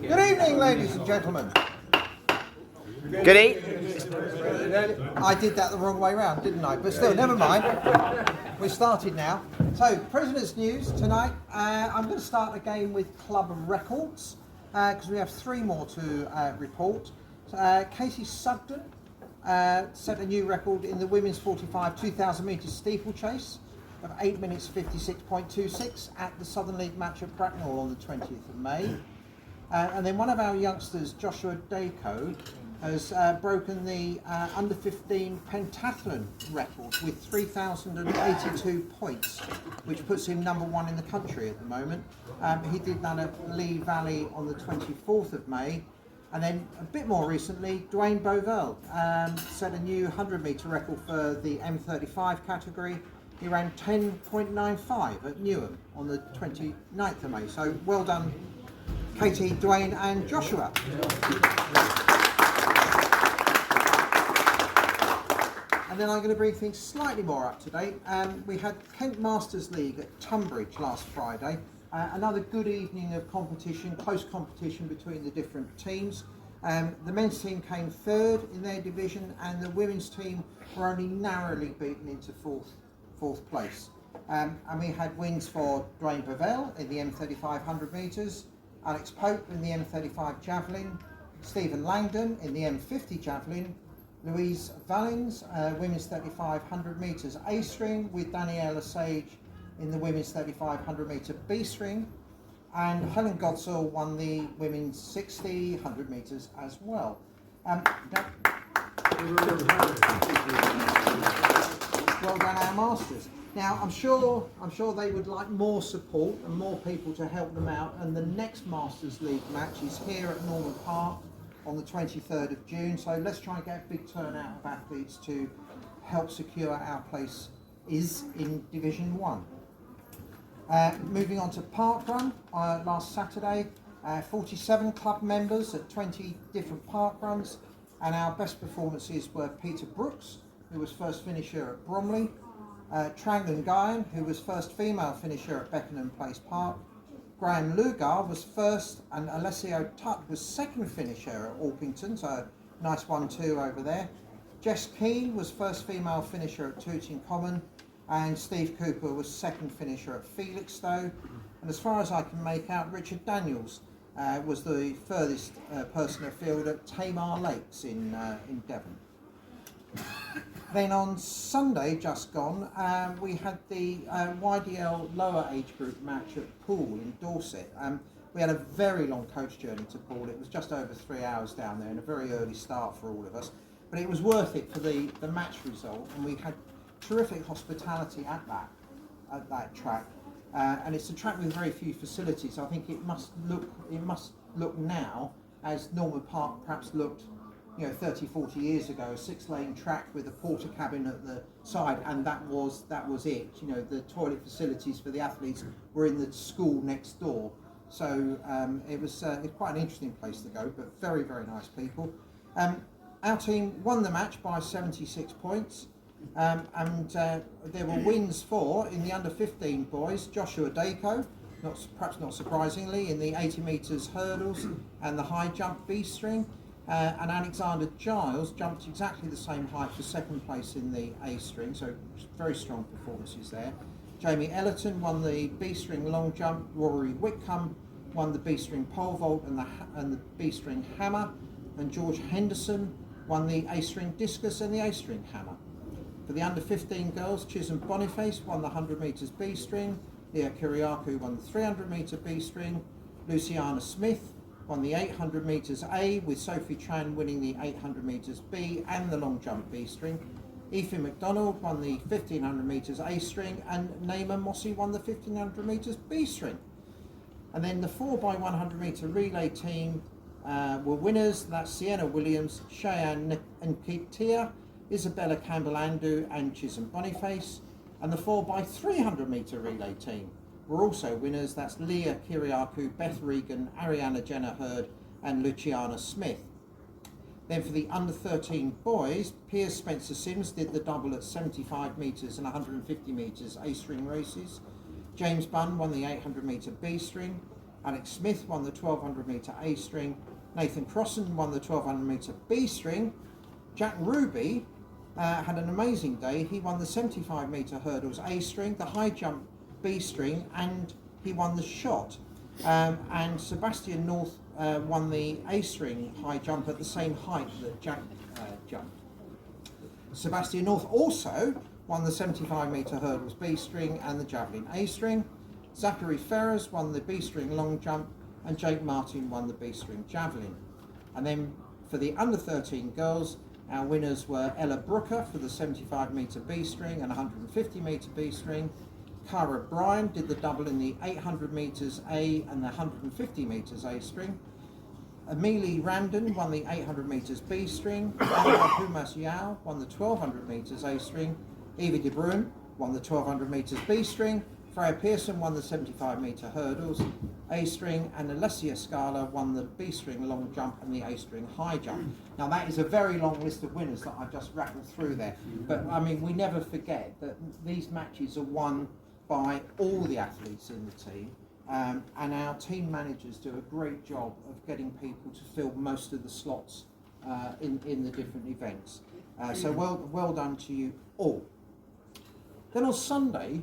Good evening, ladies and gentlemen. Good evening. I did that the wrong way round, didn't I? But still, never mind. We started now. So, prisoners' news tonight. I'm going to start again with club records because we have three more to report. Casey Sugden set a new record in the women's 45 2,000 metres steeplechase of 8 minutes 56.26 at the Southern League match at Bracknell on the 20th of May. And then one of our youngsters, Joshua Dako, has broken the under 15 pentathlon record with 3,082 points, which puts him number one in the country at the moment. He did that at Lee Valley on the 24th of May. And then a bit more recently, Dwayne Bovell set a new 100 metre record for the M35 category. He ran 10.95 at Newham on the 29th of May. So well done, Katie, Dwayne and Joshua. And then I'm going to bring things slightly more up to date. We had Kent Masters League at Tunbridge last Friday. Another good evening of competition, close competition between the different teams. The men's team came third in their division and the women's team were only narrowly beaten into fourth place. And we had wins for Dwayne Bovell in the M35 100 metres, Alex Pope in the M35 javelin, Stephen Langdon in the M50 javelin, Louise Valens, women's 35 100 metres A string, with Daniela Sage in the women's 35 100 metre B string, and Helen Godsall won the women's 60 100 metres as well. Well done, our masters. Now, I'm sure they would like more support and more people to help them out. And the next Masters League match is here at Norman Park on the 23rd of June. So let's try and get a big turnout of athletes to help secure our place in Division 1. Moving on to parkrun, last Saturday, 47 club members at 20 different parkruns, and our best performances were Peter Brooks, who was first finisher at Bromley, Trangan Guyan, who was first female finisher at Beckenham Place Park, Graham Lugar was first, and Alessio Tutt was second finisher at Orpington, so a nice 1-2 over there. Jess Keane was first female finisher at Tooting Common, and Steve Cooper was second finisher at Felixstowe. And as far as I can make out, Richard Daniels was the furthest person afield at Tamar Lakes in Devon. Then on Sunday, just gone, we had the YDL lower age group match at Poole in Dorset. We had a very long coach journey to Poole. It was just over 3 hours down there and a very early start for all of us. But it was worth it for the match result, and we had terrific hospitality at that track. And it's a track with very few facilities. I think it must look now as Norman Park perhaps looked 30, 40 years ago, a 6-lane track with a porter cabin at the side, and that was it. The toilet facilities for the athletes were in the school next door. So it was quite an interesting place to go, but very, very nice people. Our team won the match by 76 points, and there were wins for, in the under 15 boys, Joshua Dako, perhaps not surprisingly, in the 80 metres hurdles and the high jump B string. And Alexander Giles jumped exactly the same height for second place in the A string, so very strong performances there. Jamie Ellerton won the B string long jump, Rory Whitcomb won the B string pole vault and the B string hammer, and George Henderson won the A string discus and the A string hammer. For the under 15 girls, Chisholm Boniface won the 100 metres B string, Leah Kiriakou won the 300 metre B string, Luciana Smith won the 800 metres A, with Sophie Tran winning the 800 metres B and the long jump B string. Aoife MacDonald won the 1500 metres A string, and Naima Mossy won the 1500 metres B string. And then the 4x100 metre relay team were winners. That's Sienna Williams, Cheyenne Nkitia, Isabella Campbell-Andu and Chisholm Boniface. And the 4x300 metre relay team were also winners. That's Leah Kiriakou, Beth Regan, Ariana Jenna Hurd and Luciana Smith. Then for the under 13 boys, Piers Spencer Sims did the double at 75 metres and 150 metres A string races. James Bunn won the 800 metre B string, Alex Smith won the 1200 metre A string. Nathan Crossan won the 1200 metre B string. Jack Ruby had an amazing day. He won the 75 metre hurdles A string, the high jump B string, and he won the shot. And Sebastian North won the A string high jump at the same height that Jack jumped. Sebastian North also won the 75 metre hurdles B string and the javelin A string. Zachary Ferrers won the B string long jump, and Jake Martin won the B string javelin. And then for the under 13 girls, our winners were Ella Brooker for the 75 metre B string and 150 metre B string. Cara Bryan did the double in the 800 metres A and the 150 metres A string. Amelie Ramden won the 800 metres B string. Anna Pumas Yao won the 1200 metres A string. Evie de Bruin won the 1200 metres B string. Freya Pearson won the 75 metre hurdles A string, and Alessia Scala won the B string long jump and the A string high jump. Now that is a very long list of winners that I've just rattled through there, but I mean, we never forget that these matches are won by all the athletes in the team, and our team managers do a great job of getting people to fill most of the slots in the different events. So well done to you all. Then on Sunday,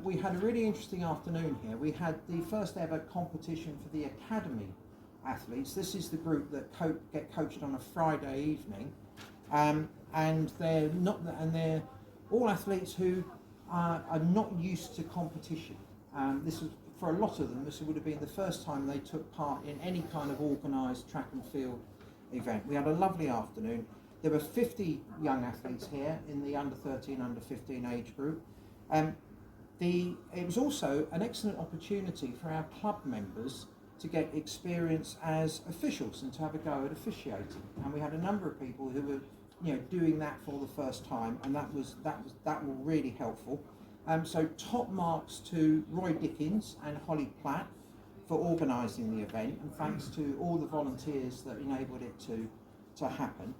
we had a really interesting afternoon here. We had the first ever competition for the academy athletes. This is the group that get coached on a Friday evening, and they're all athletes who are not used to competition. This was, for a lot of them, this would have been the first time they took part in any kind of organised track and field event. We had a lovely afternoon. There were 50 young athletes here in the under 13, under 15 age group. It was also an excellent opportunity for our club members to get experience as officials and to have a go at officiating. And we had a number of people who were, doing that for the first time, and that was really helpful. So top marks to Roy Dickens and Holly Platt for organising the event, and thanks to all the volunteers that enabled it to happen.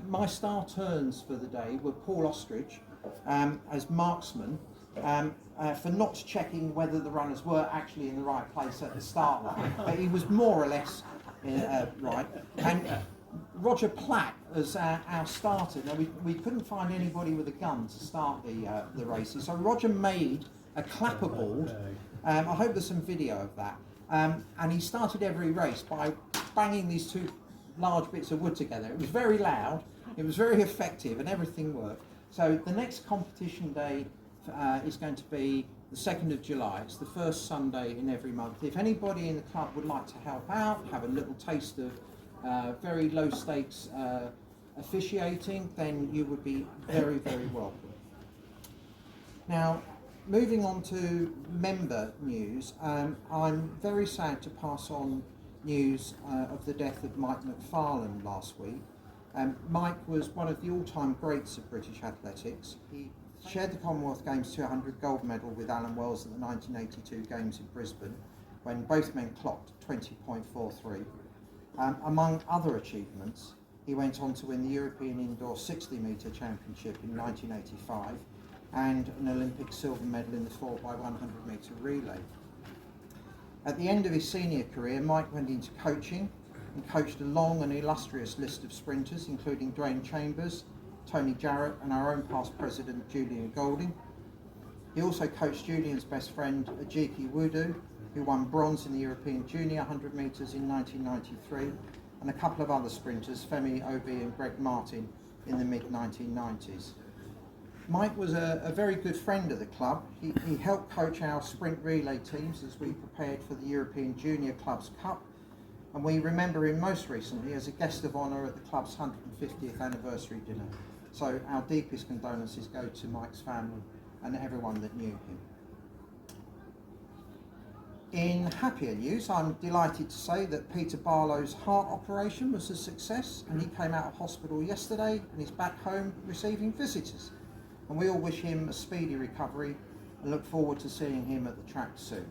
My star turns for the day were Paul Ostrich as marksman for not checking whether the runners were actually in the right place at the start line, but he was more or less right. And Roger Platt as our starter. Now we couldn't find anybody with a gun to start the races, so Roger made a clapperboard. I hope there's some video of that. And he started every race by banging these two large bits of wood together. It was very loud, it was very effective, and everything worked. So the next competition day is going to be the 2nd of July. It's the first Sunday in every month. If anybody in the club would like to help out, have a little taste of very low stakes officiating, then you would be very, very welcome. Now, moving on to member news, I'm very sad to pass on news of the death of Mike McFarlane last week. Mike was one of the all-time greats of British athletics. He shared the Commonwealth Games 200 gold medal with Alan Wells at the 1982 Games in Brisbane, when both men clocked 20.43. Among other achievements, he went on to win the European Indoor 60 metre Championship in 1985 and an Olympic silver medal in the 4x100 metre relay. At the end of his senior career, Mike went into coaching and coached a long and illustrious list of sprinters, including Dwayne Chambers, Tony Jarrett, and our own past president, Julian Golding. He also coached Julian's best friend, Ajiki Wudu, who won bronze in the European Junior 100 metres in 1993, and a couple of other sprinters, Femi Obi and Greg Martin, in the mid-1990s. Mike was a very good friend of the club. He helped coach our sprint relay teams as we prepared for the European Junior Clubs Cup, and we remember him most recently as a guest of honour at the club's 150th anniversary dinner. So our deepest condolences go to Mike's family and everyone that knew him. In happier news, I'm delighted to say that Peter Barlow's heart operation was a success, and he came out of hospital yesterday and is back home receiving visitors. And we all wish him a speedy recovery and look forward to seeing him at the track soon.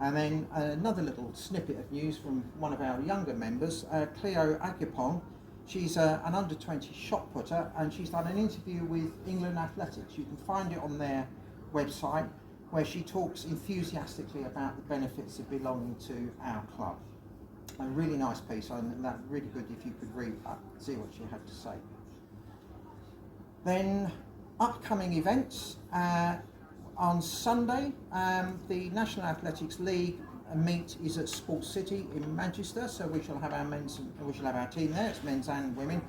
And then another little snippet of news from one of our younger members, Cleo Agipong. She's an under-20 shot putter, and she's done an interview with England Athletics. You can find it on their website. where she talks enthusiastically about the benefits of belonging to our club. A really nice piece, and that really good if you could read that, see what she had to say. Then upcoming events. On Sunday, the National Athletics League meet is at Sports City in Manchester, so we shall have our our team there. It's men's and women.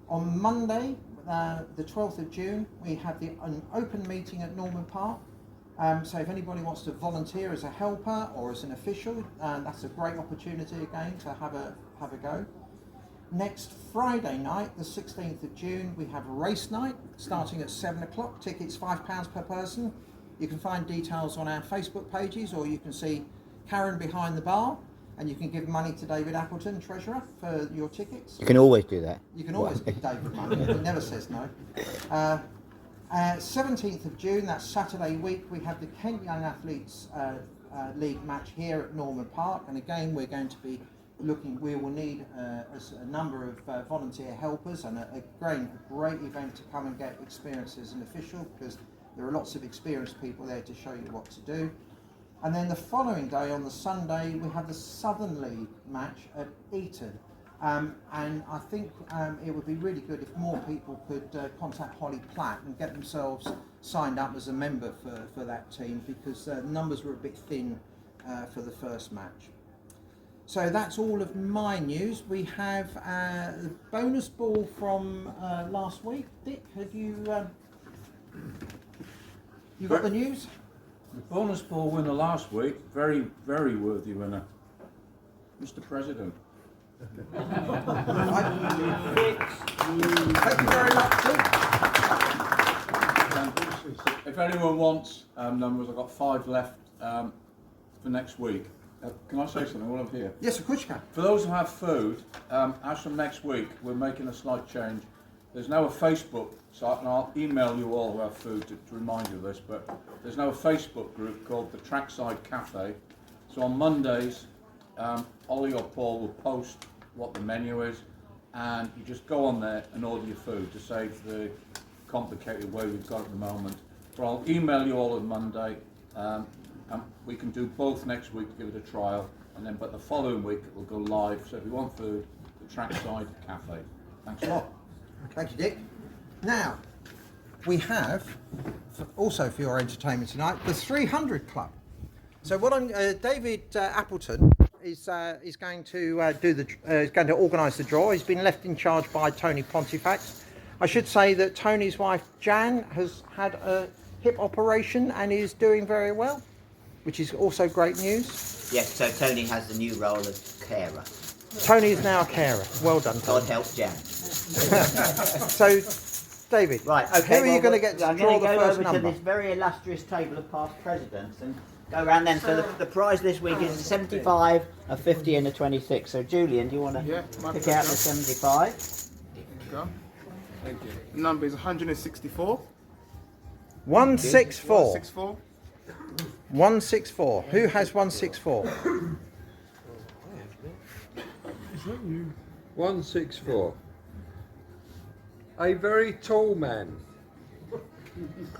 On Monday, the 12th of June, we have an open meeting at Norman Park. So if anybody wants to volunteer as a helper or as an official, that's a great opportunity again to have a go. Next Friday night, the 16th of June, we have a race night starting at 7 o'clock. Tickets £5 per person. You can find details on our Facebook pages, or you can see Karen behind the bar, and you can give money to David Appleton, Treasurer, for your tickets. You can always do that. You can always give David money. He never says no. 17th of June, that's Saturday week, we have the Kent Young Athletes League match here at Norman Park, and again we're going to be we will need a number of volunteer helpers, and a great event to come and get experience as an official, because there are lots of experienced people there to show you what to do. And then the following day, on the Sunday, we have the Southern League match at Eton. And I think it would be really good if more people could contact Holly Platt and get themselves signed up as a member for that team, because the numbers were a bit thin for the first match. So that's all of my news. We have the bonus ball from last week. Dick, have you got the news? The bonus ball winner last week, very, very worthy winner, Mr. President. Thank you very much, Dick. If anyone wants numbers, I've got 5 left for next week. Can I say something while I'm here? Yes, of course you can. For those who have food, as from next week, we're making a slight change. There's now a Facebook site, and I'll email you all who have food to remind you of this, but there's now a Facebook group called the Trackside Cafe. So on Mondays, Ollie or Paul will post what the menu is, and you just go on there and order your food to save the complicated way we've got at the moment. But I'll email you all on Monday, and we can do both next week to give it a trial, and then but the following week it will go live. So if you want food, the Trackside Cafe. Thanks a lot. Thank you, Dick. Now, we have, also for your entertainment tonight, the 300 Club. So what David Appleton is going to is going to organise the draw. He's been left in charge by Tony Pontifex. I should say that Tony's wife Jan has had a hip operation and is doing very well, which is also great news. Yes, so Tony has the new role of carer. Tony is now a carer. Well done, Tony. God help Jan. So, David, Right, okay. who are you going to get to I'm draw going the to go first over number? to this very illustrious table of past presidents and go around then. So the prize this week is a 75, a 50 and a 26. So Julian, do you want to pick out the 75? Go. Thank you. The number is 164. 164. 164. 164. Who has 164? 164. A very tall man.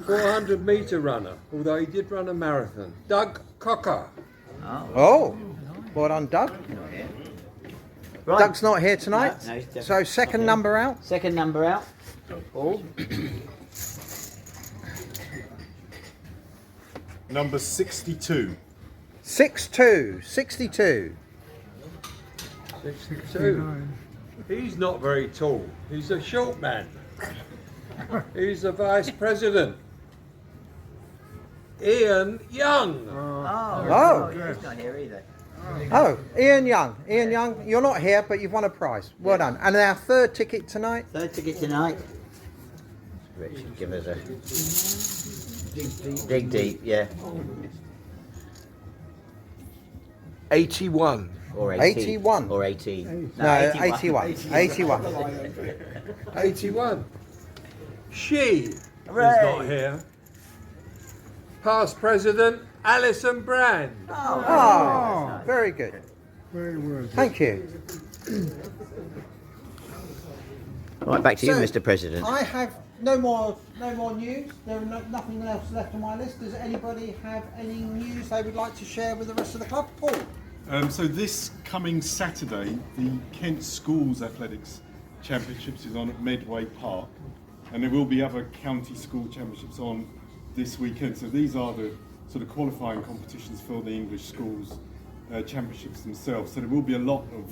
400 metre runner, although he did run a marathon. Doug Cocker. Oh, well done, Doug. Right. Doug's not here tonight. No, he's definitely So second number out. Second number out. Paul. Number 62. 62. 62. 62. He's not very tall. He's a short man. He's the vice president. Ian Young. Oh. He's not here either. Oh, Ian Young. Ian Young, you're not here, but you've won a prize. Well done. And our third ticket tonight. Third ticket tonight. Richard, give us a dig deep, yeah. 81. Or 18. 81. Or 18. No, 81. 81. 81. She is Hooray. not here. Past president Alison Brand. Oh, very good. Thank you. Right, back to you, So, Mr. President. I have no more news. There are nothing else left on my list. Does anybody have any news they would like to share with the rest of the club? Paul? So this coming Saturday, the Kent Schools Athletics Championships is on at Medway Park, and there will be other county school championships on this weekend. So these are the sort of qualifying competitions for the English schools championships themselves. So there will be a lot of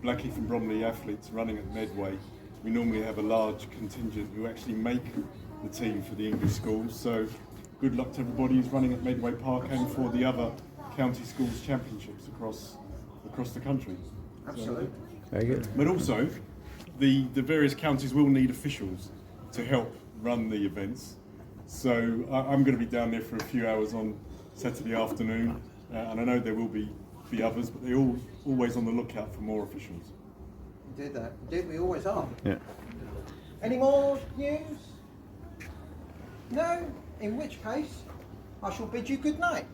Blackheath and Bromley athletes running at Medway. We normally have a large contingent who actually make the team for the English schools. So good luck to everybody who's running at Medway Park and for the other county schools championships across the country. Absolutely. Very good. But also, the various counties will need officials to help run the events. So I'm going to be down there for a few hours on Saturday afternoon, and I know there will be others, but they're always on the lookout for more officials. Did that? Did we always are? Yeah. Any more news? No? In which case, I shall bid you good night.